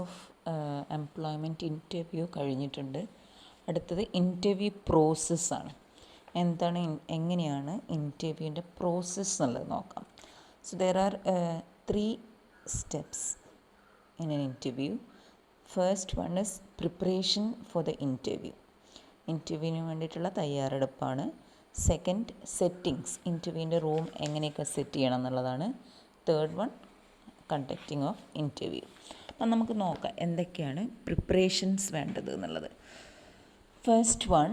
Of employment interview കഴിഞ്ഞിട്ടുണ്ട്. അടുത്തത് interview പ്രോസസ്സാണ്. എന്താണ് എങ്ങനെയാണ് ഇൻ്റർവ്യൂവിൻ്റെ പ്രോസസ്സ് എന്നുള്ളത് നോക്കാം. So there are 3 steps in an interview. First one is preparation for the interview. ഇൻ്റർവ്യൂവിന് വേണ്ടിയിട്ടുള്ള തയ്യാറെടുപ്പാണ്. സെക്കൻഡ്, സെറ്റിങ്സ്, ഇൻ്റർവ്യൂവിൻ്റെ റൂം എങ്ങനെയൊക്കെ സെറ്റ് ചെയ്യണം എന്നുള്ളതാണ്. Third one, conducting of interview. അപ്പം നമുക്ക് നോക്കാം എന്തൊക്കെയാണ് പ്രിപ്പറേഷൻസ് വേണ്ടത് എന്നുള്ളത്. First one,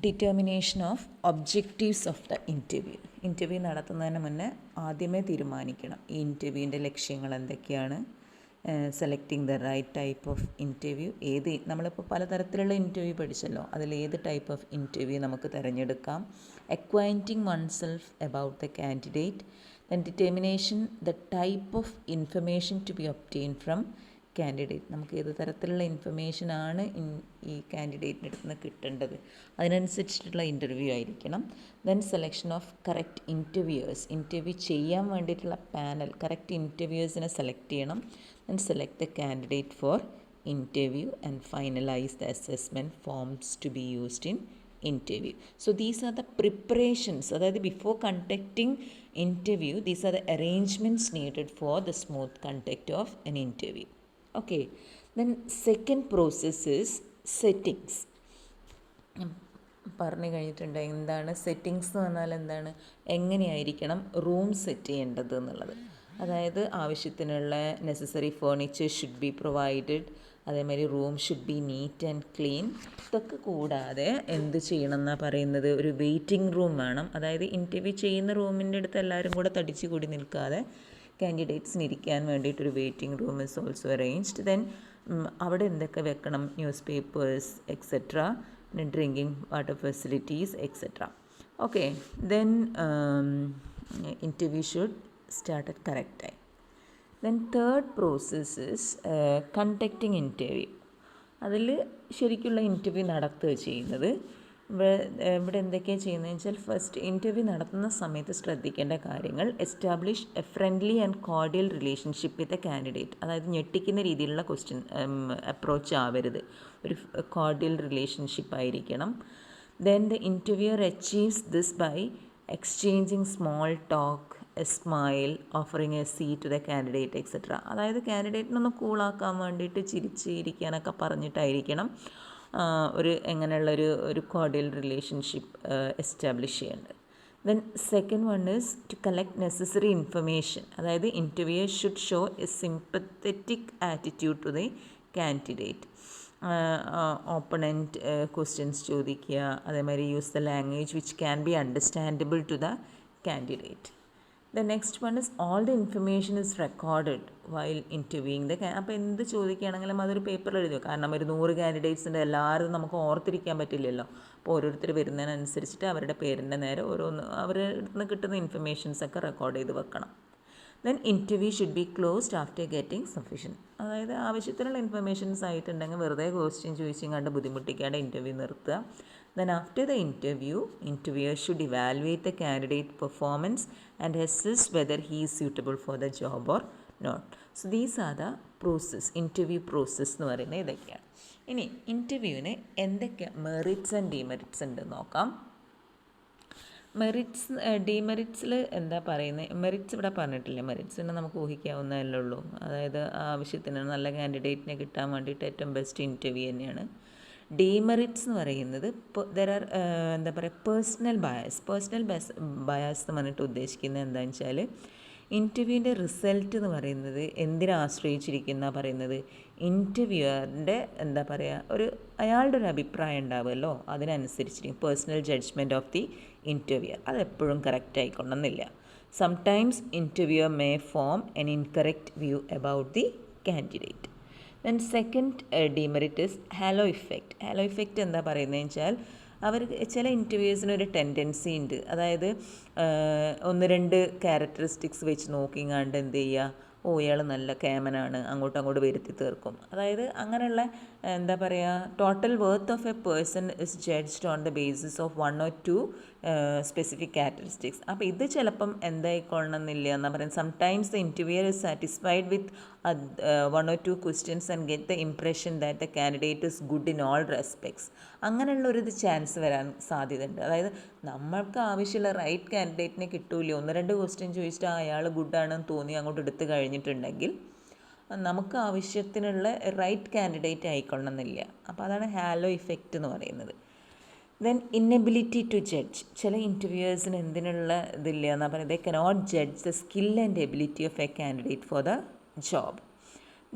determination of objectives of the interview. Interview നടത്തുന്നതിന് മുന്നേ ആദ്യമേ തീരുമാനിക്കണം ഈ ഇൻ്റർവ്യൂവിൻ്റെ ലക്ഷ്യങ്ങൾ എന്തൊക്കെയാണ്. Selecting the right type of interview. നമ്മളിപ്പോൾ പലതരത്തിലുള്ള ഇൻ്റർവ്യൂ പഠിച്ചല്ലോ, അതിൽ ഏത് ടൈപ്പ് ഓഫ് ഇൻ്റർവ്യൂ നമുക്ക് തിരഞ്ഞെടുക്കാം. Acquainting one self about the candidate. Then determination the type of information to be obtain from candidate. നമുക്ക് ഏത് തരത്തിലുള്ള ഇൻഫർമേഷനാണ് ഈ കാൻഡിഡേറ്റിൻ്റെ അടുത്ത് നിന്ന് കിട്ടേണ്ടത്, അതിനനുസരിച്ചിട്ടുള്ള ഇൻ്റർവ്യൂ ആയിരിക്കണം. Then selection of correct interviewers. Interview ചെയ്യാൻ വേണ്ടിയിട്ടുള്ള പാനൽ, കറക്റ്റ് ഇൻ്റർവ്യൂവേഴ്സിനെ സെലക്ട് ചെയ്യണം. Then select the candidate for interview and finalize the assessment forms to be used in interview. So these are the preparations. അതായത് before conducting interview, these are the arrangements needed for the smooth conduct of an interview. Okay. Then second process is settings. പറഞ്ഞു കഴിഞ്ഞിട്ടുണ്ട്. എന്താണ് settings എന്ന് പറഞ്ഞാൽ എന്താണ്, എങ്ങനെയായിരിക്കണം room set ചെയ്യേണ്ടത് എന്നുള്ളത്. അതായത് ആവശ്യത്തിനുള്ള necessary furniture should be provided. അതേമാതിരി room should be neat and clean. ഇതൊക്കെ കൂടാതെ എന്ത് ചെയ്യണം എന്നാണ് പറയുന്നത്, ഒരു വെയിറ്റിംഗ് റൂം വേണം. അതായത് ഇൻ്റർവ്യൂ ചെയ്യുന്ന റൂമിൻ്റെ അടുത്ത് എല്ലാവരും കൂടെ തടിച്ച് കൂടി നിൽക്കാതെ കാൻഡിഡേറ്റ്സിന് ഇരിക്കാൻ വേണ്ടിയിട്ടൊരു waiting room is also arranged. Then അവിടെ എന്തൊക്കെ വെക്കണം, news papers etcetera, drinking water facilities etcetera. Okay. Then interview should start at correct time. Then third process is conducting interview. അതിൽ ശരിക്കുള്ള ഇൻ്റർവ്യൂ നടത്തുക ചെയ്യുന്നത്. ഇവിടെ എന്തൊക്കെയാണ് ചെയ്യുന്നതെന്ന് വെച്ചാൽ, ഫസ്റ്റ് ഇൻ്റർവ്യൂ നടത്തുന്ന സമയത്ത് ശ്രദ്ധിക്കേണ്ട കാര്യങ്ങൾ: establish a friendly and cordial relationship with a candidate. അതായത് ഞെട്ടിക്കുന്ന രീതിയിലുള്ള അപ്രോച്ച് ആവരുത്, ഒരു കോർഡിയൽ റിലേഷൻഷിപ്പ് ആയിരിക്കണം. Then the interviewer achieves this by exchanging small talk, a smile, offering a seat to the candidate etcetera. അതായത് കാൻഡിഡേറ്റിനൊന്ന് കൂളാക്കാൻ വേണ്ടിയിട്ട് ചിരിച്ച് ഇരിക്കാനൊക്കെ പറഞ്ഞിട്ടായിരിക്കണം ഒരു കോർഡിയൽ റിലേഷൻഷിപ്പ് എസ്റ്റാബ്ലിഷ് ചെയ്യേണ്ടത്. Then second one is to collect necessary information. അതായത് interviewer should show a sympathetic attitude to the candidate. Opponent questions ചോദിക്കുക. അതേമാതിരി use the language which can be understandable to the candidate. The next one is all the information is recorded while interviewing the അപ്പോൾ എന്ത് ചോദിക്കുകയാണെങ്കിലും അതൊരു പേപ്പറിൽ എഴുതുക. കാരണം ഒരു 100 കാൻഡിഡേറ്റ്സിൻ്റെ എല്ലാവരും നമുക്ക് ഓർത്തിരിക്കാൻ പറ്റില്ലല്ലോ. അപ്പോൾ ഓരോരുത്തർ വരുന്നതിനനുസരിച്ചിട്ട് അവരുടെ പേരിൻ്റെ നേരെ അവരുടെ നിന്ന് കിട്ടുന്ന ഇൻഫർമേഷൻസൊക്കെ റെക്കോർഡ് ചെയ്ത് വെക്കണം. Then interview should be closed after getting sufficient. അതായത് ആവശ്യത്തിനുള്ള ഇൻഫർമേഷൻസ് ആയിട്ടുണ്ടെങ്കിൽ വെറുതെ ക്വസ്റ്റ്യൻ ചോദിച്ചും കണ്ട് ബുദ്ധിമുട്ടിക്കാണ്ട് ഇൻ്റർവ്യൂ നിർത്തുക. Then after the interview, interviewer should evaluate the candidate performance and assess whether he is suitable for the job or not. So these are the process, interview process എന്ന് പറയുന്നത് ഇതൊക്കെയാണ്. ഇനി ഇൻ്റർവ്യൂവിന് എന്തൊക്കെ മെറിറ്റ്സ് ആൻഡ് ഡിമെറിറ്റ്സ് ഉണ്ട് നോക്കാം. ഡിമെറിറ്റ്സിൽ എന്താ പറയുന്നത്, മെറിറ്റ്സ് ഇവിടെ പറഞ്ഞിട്ടില്ല. മെറിറ്റ്സിന് നമുക്ക് ഊഹിക്കാവുന്നതല്ലേ ഉള്ളൂ. അതായത് ആവശ്യത്തിന് നല്ല കാൻഡിഡേറ്റിനെ കിട്ടാൻ വേണ്ടിയിട്ട് ഏറ്റവും ബെസ്റ്റ് ഇൻ്റർവ്യൂ തന്നെയാണ്. ഡിമെറിറ്റ്സ് എന്ന് പറയുന്നത് എന്താ പറയുക, പേഴ്സണൽ ബയാസ് എന്ന് പറഞ്ഞിട്ട് ഉദ്ദേശിക്കുന്നത് എന്താണെന്ന് വെച്ചാൽ, ഇൻ്റർവ്യൂവിൻ്റെ റിസൾട്ട് എന്ന് പറയുന്നത് എന്തിനെ ആശ്രയിച്ചിരിക്കുന്ന പറയുന്നത്, ഇൻ്റർവ്യൂവറിൻ്റെ എന്താ പറയുക, അയാളുടെ ഒരു അഭിപ്രായം ഉണ്ടാവുമല്ലോ, അതിനനുസരിച്ചിരിക്കും. Personal judgement of the interviewer അതെപ്പോഴും കറക്റ്റ് ആയിക്കൊള്ളുന്നില്ല. Sometimes interviewer may form an incorrect view about the candidate. Then second demerit is halo effect. Halo effect എന്താ പറയുന്നതെന്ന് വെച്ചാൽ, ചില ഇൻ്റർവ്യൂസിന് ഒരു ടെൻഡൻസി ഉണ്ട്. അതായത് 1-2 ക്യാരക്ടറിസ്റ്റിക്സ് വെച്ച് നോക്കിങ്ങാണ്ട് എന്ത് ചെയ്യുക, ഇയാൾ നല്ല കേമനാണ്, അങ്ങോട്ട് വരുത്തി തീർക്കും. അതായത് അങ്ങനെയുള്ള എന്താ പറയുക, total worth of A person is judged on the basis of 1 or 2 specific characteristics. അപ്പോൾ ഇത് ചിലപ്പം എന്തായിക്കൊള്ളണമെന്നില്ല എന്നാ പറയുന്നത്. Sometimes the interviewer is satisfied with one or two questions and get the impression that the candidate is good in all respects. അങ്ങനെയുള്ളൊരു chance വരാൻ സാധ്യതയുണ്ട്. അതായത് നമ്മൾക്ക് ആവശ്യമുള്ള റൈറ്റ് കാൻഡിഡേറ്റിനെ കിട്ടൂല, ഒന്ന് രണ്ട് ക്വസ്റ്റ്യൻ ചോദിച്ചിട്ട് അയാൾ ഗുഡാണെന്ന് തോന്നി അങ്ങോട്ട് എടുത്ത് കഴിഞ്ഞിട്ടുണ്ടെങ്കിൽ നമുക്ക് ആവശ്യത്തിനുള്ള റൈറ്റ് കാൻഡിഡേറ്റ് ആയിക്കൊള്ളണമെന്നില്ല. അപ്പോൾ അതാണ് ഹാലോ ഇഫക്റ്റ് എന്ന് പറയുന്നത്. Then inability to judge. ചില ഇൻ്റർവ്യൂവേഴ്സിന് എന്തിനുള്ള ഇതില്ല എന്നാണ് പറയുന്നത്. They cannot judge the skill and ability of a candidate for the job.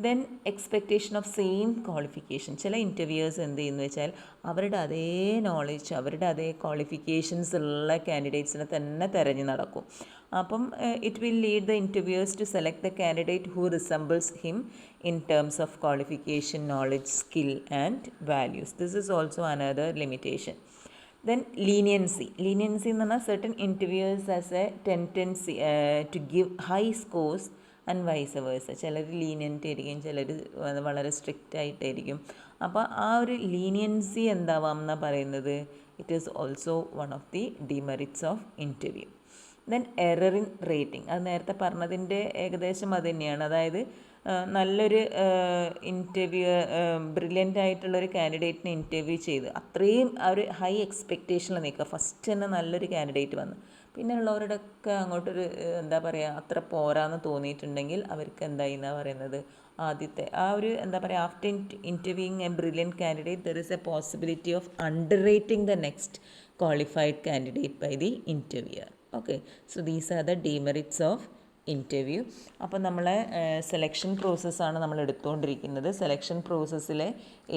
Then expectation of same qualification. ചില ഇൻ്റർവ്യൂവേഴ്സ് എന്ത് ചെയ്യുന്നു വെച്ചാൽ അവരുടെ അതേ നോളജ്, അവരുടെ അതേ ക്വാളിഫിക്കേഷൻസ് ഉള്ള കാൻഡിഡേറ്റ്സിനെ തന്നെ തിരഞ്ഞു നടക്കും. അപ്പം it will lead the interviewers to select the candidate who resembles him in terms of qualification, knowledge, skill and values. This is also another limitation. Then leniency. Leniency എന്ന് പറഞ്ഞാൽ certain interviewers has a tendency to give high scores and vice versa. ചിലർ lenient ആയിരിക്കും, ചിലർ വളരെ strict ആയിട്ടായിരിക്കും. അപ്പോൾ ആ ഒരു ലീനിയൻസി എന്താവാം എന്നാണ് പറയുന്നത്. It is also one of the demerits of interview. Then error in rating. അത് നേരത്തെ പറഞ്ഞതിൻ്റെ ഏകദേശം അത് തന്നെയാണ്. അതായത് നല്ലൊരു ഇൻ്റർവ്യൂ, ബ്രില്യൻ്റ് ആയിട്ടുള്ളൊരു കാൻഡിഡേറ്റിനെ ഇൻ്റർവ്യൂ ചെയ്ത് അത്രയും ആ ഒരു ഹൈ എക്സ്പെക്റ്റേഷനിൽ നിൽക്കുക. ഫസ്റ്റ് തന്നെ നല്ലൊരു കാൻഡിഡേറ്റ് വന്ന് പിന്നെ ഉള്ളവരുടെയൊക്കെ അങ്ങോട്ടൊരു എന്താ പറയുക അത്ര പോരാന്ന് തോന്നിയിട്ടുണ്ടെങ്കിൽ അവർക്ക് എന്തായി എന്നാണ് പറയുന്നത്. ആദ്യത്തെ ആ ഒരു എന്താ പറയുക, after interviewing a brilliant candidate there is a possibility of underrating the next qualified candidate by the interviewer. Okay, so these are the demerits of interview. അപ്പോൾ നമ്മളെ സെലക്ഷൻ പ്രോസസ്സാണ് നമ്മൾ എടുത്തുകൊണ്ടിരിക്കുന്നത്. സെലക്ഷൻ പ്രോസസ്സിലെ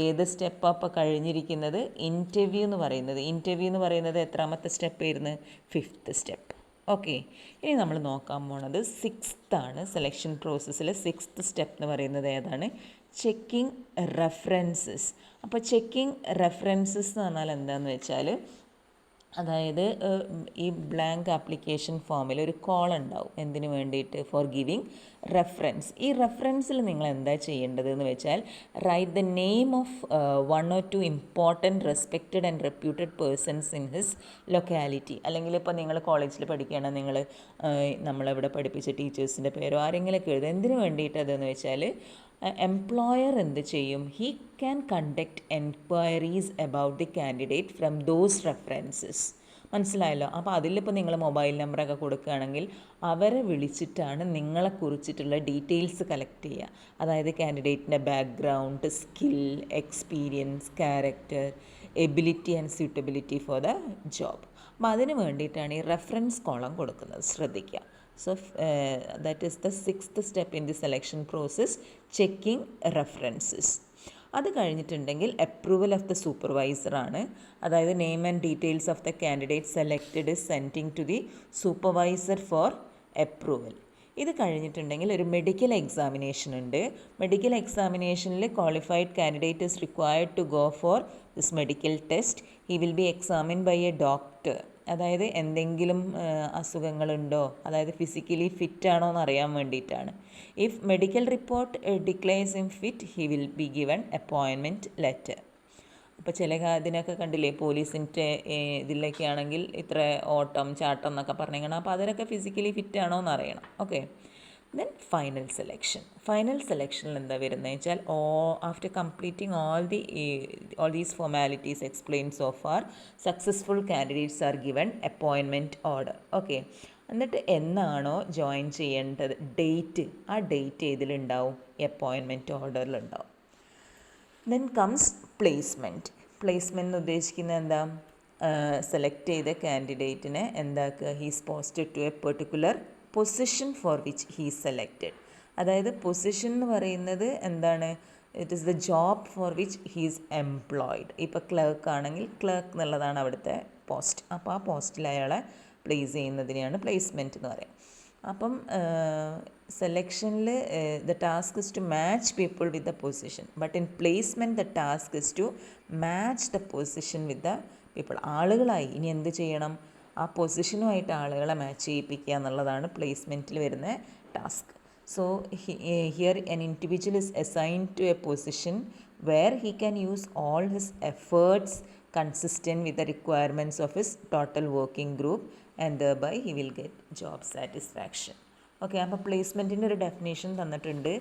ഏത് സ്റ്റെപ്പാണ് ഇപ്പോൾ കഴിഞ്ഞിരിക്കുന്നത്? ഇൻ്റർവ്യൂ എന്ന് പറയുന്നത്. ഇൻ്റർവ്യൂ എന്ന് പറയുന്നത് എത്രാമത്തെ സ്റ്റെപ്പ് ആയിരുന്നു? 5th step. ഓക്കെ, ഇനി നമ്മൾ നോക്കാൻ പോണത് 6th ആണ്. സെലക്ഷൻ പ്രോസസ്സിലെ 6th സ്റ്റെപ്പ് എന്ന് പറയുന്നത് ഏതാണ്? Checking references. അപ്പോൾ ചെക്കിങ് റെഫറൻസസ് എന്ന് പറഞ്ഞാൽ എന്താണെന്ന് വെച്ചാൽ, അതായത് ഈ ബ്ലാങ്ക് ആപ്ലിക്കേഷൻ ഫോമിൽ ഒരു കോൾ ഉണ്ടാവും. എന്തിനു വേണ്ടിയിട്ട്? For giving reference. ഈ റെഫറൻസിൽ നിങ്ങൾ എന്താ ചെയ്യേണ്ടത് എന്ന് വെച്ചാൽ, write the name of 1 or 2 important respected and reputed persons in his locality. അല്ലെങ്കിൽ ഇപ്പോൾ നിങ്ങൾ കോളേജിൽ പഠിക്കുകയാണ്, നിങ്ങൾ നമ്മളിവിടെ പഠിപ്പിച്ച ടീച്ചേഴ്സിൻ്റെ പേരോ ആരെങ്കിലുമൊക്കെ എഴുതുക. എന്തിനു വേണ്ടിയിട്ടതെന്ന് വെച്ചാൽ, എംപ്ലോയർ എന്ത് ചെയ്യും? He can conduct enquiries about the candidate from those references. മനസ്സിലായല്ലോ? അപ്പോൾ അതിലിപ്പോൾ നിങ്ങൾ മൊബൈൽ നമ്പറൊക്കെ കൊടുക്കുകയാണെങ്കിൽ അവരെ വിളിച്ചിട്ടാണ് നിങ്ങളെക്കുറിച്ചിട്ടുള്ള ഡീറ്റെയിൽസ് കളക്ട് ചെയ്യുക. അതായത് കാൻഡിഡേറ്റിൻ്റെ background, skill, experience, character, ability and suitability for the job. അപ്പോൾ അതിന് വേണ്ടിയിട്ടാണ് ഈ റെഫറൻസ് കോളം കൊടുക്കുന്നത്. ശ്രദ്ധിക്കുക. So that is the 6th step in the selection process, checking references. അത് കഴിഞ്ഞിട്ടുണ്ടെങ്കിൽ അപ്രൂവൽ ഓഫ് ദ സൂപ്പർവൈസർ ആണ്. അതായത് name and details of the candidate selected is sending to the supervisor for approval. ഇത് കഴിഞ്ഞിട്ടുണ്ടെങ്കിൽ ഒരു medical examination ഉണ്ട്. Medical എക്സാമിനേഷനിൽ qualified candidate is required to go for this medical test. He will be examined by a doctor. അതായത് എന്തെങ്കിലും അസുഖങ്ങളുണ്ടോ, അതായത് physically fit ആണോ എന്ന് അറിയാൻ വേണ്ടിയിട്ടാണ്. If medical report declares him fit, he will be given appointment letter. അപ്പോൾ ചില ഇതിനൊക്കെ കണ്ടില്ലേ, പോലീസിൻ്റെ ഇതിലൊക്കെ ആണെങ്കിൽ ഇത്ര ഓട്ടം ചാട്ടം എന്നൊക്കെ പറഞ്ഞിരിക്കണം. അപ്പോൾ അതിനൊക്കെ ഫിസിക്കലി ഫിറ്റ് ആണോ എന്ന് അറിയണം. Okay, then final selection. Final സെലക്ഷനിൽ എന്താ വരുന്നത് വെച്ചാൽ, after completing all these formalities explained so far, successful candidates are given appointment order. Okay, എന്നിട്ട് എന്നാണോ ജോയിൻ ചെയ്യേണ്ടത് ഡേറ്റ്, ആ ഡേറ്റ് ഏതിലുണ്ടാവും? അപ്പോയിൻമെൻറ്റ് ഓർഡറിലുണ്ടാവും. Then comes placement. പ്ലേസ്മെൻറ്റ് എന്ന് ഉദ്ദേശിക്കുന്നത് എന്താ? സെലക്ട് ചെയ്ത കാൻഡിഡേറ്റിനെ എന്താക്കുക? He's posted to a particular position for which he selected. അതായത് പൊസിഷൻ എന്ന് പറയുന്നത് എന്താണ്? It is the job for which he's employed. ഇപ്പോൾ ക്ലർക്ക് ആണെങ്കിൽ ക്ലർക്ക് എന്നുള്ളതാണ് അവിടുത്തെ പോസ്റ്റ്. അപ്പോൾ ആ പോസ്റ്റിൽ അയാളെ പ്ലേസ് ചെയ്യുന്നതിനെയാണ് പ്ലേസ്മെൻറ്റ് എന്ന് പറയുക. അപ്പം സെലക്ഷനിൽ the task is to match people with the position, but in placement the task is to match the position with the people. ആളുകളായി ഇനി എന്ത് ചെയ്യണം? ആ പൊസിഷനുമായിട്ട് ആളുകളെ മാച്ച് ചെയ്യിപ്പിക്കുക എന്നുള്ളതാണ് പ്ലേസ്മെൻറ്റിൽ വരുന്ന task. So here an individual is assigned to a position where he can use all his efforts consistent with the requirements of his total working group and thereby he will get job satisfaction. Okay, അപ്പോൾ പ്ലേസ്മെൻറ്റിൻ്റെ ഒരു definition തന്നിട്ടുണ്ട്.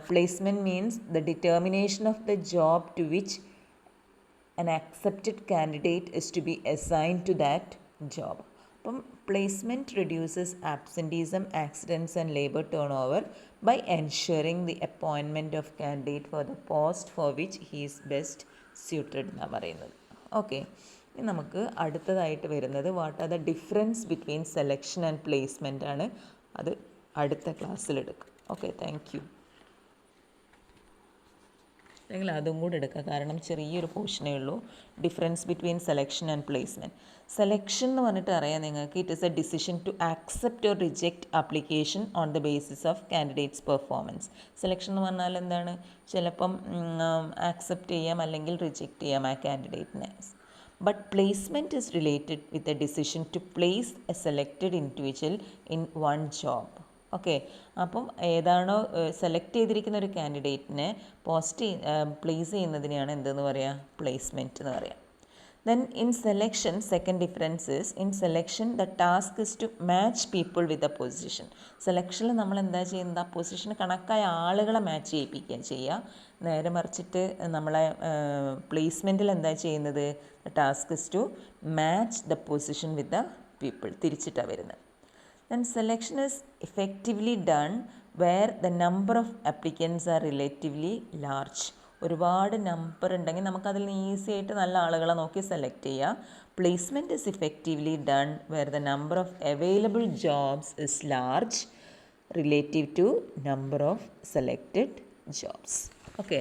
Placement means the determination of the job to which an accepted candidate is to be assigned to that job. അപ്പം placement reduces absenteeism, accidents and labor turnover by ensuring the appointment of candidate for the post for which he is best suited എന്നാണ് പറയുന്നത്. Okay, ഇനി നമുക്ക് അടുത്തതായിട്ട് വരുന്നത് what are the difference between selection and placement ആണ്. അത് അടുത്ത ക്ലാസ്സിലെടുക്കും. Okay, thank you. അല്ലെങ്കിൽ അതും കൂടെ എടുക്കുക, കാരണം ചെറിയൊരു പോർഷനേ ഉള്ളൂ. Difference between selection and placement. Selection എന്ന് പറഞ്ഞിട്ട് അറിയാം നിങ്ങൾക്ക്, it is a decision to accept or reject application on the basis of candidates performance. Selection എന്ന് പറഞ്ഞാൽ എന്താണ്? ചിലപ്പം ആക്സെപ്റ്റ് ചെയ്യാം അല്ലെങ്കിൽ റിജക്റ്റ് ചെയ്യാം ആ കാൻഡിഡേറ്റിനെ. But placement is related with a decision to place a selected individual in one job. Okay, അപ്പം ഏതാണോ സെലക്ട് ചെയ്തിരിക്കുന്ന ഒരു കാൻഡിഡേറ്റിനെ പ്ലേസ് ചെയ്യുന്നതിനെയാണ് എന്തെന്ന് പറയുക? പ്ലേസ്മെൻറ്റ് എന്ന് പറയാം. Then in selection, second difference is in selection the task is to match people with a position. സെലക്ഷനിൽ നമ്മൾ എന്താ ചെയ്യുന്നത്? ആ പൊസിഷന് കണക്കായ ആളുകളെ മാച്ച് ചെയ്യിപ്പിക്കുക ചെയ്യുക. നേരെ മറിച്ചിട്ട് നമ്മളെ പ്ലേസ്മെൻറ്റിൽ എന്താ ചെയ്യുന്നത്? The task is to match the position with the people. തിരിച്ചിട്ടാണ് വരുന്നത്. Then selection is effectively done where the number of applicants are relatively large. ഒരുപാട് നമ്പർ ഉണ്ടെങ്കിൽ നമുക്കതിൽ നിന്ന് ഈസി ആയിട്ട് നല്ല ആളുകളെ നോക്കി സെലക്ട് ചെയ്യുക. Placement is effectively done where the number of available jobs is large relative to number of selected jobs. Okay.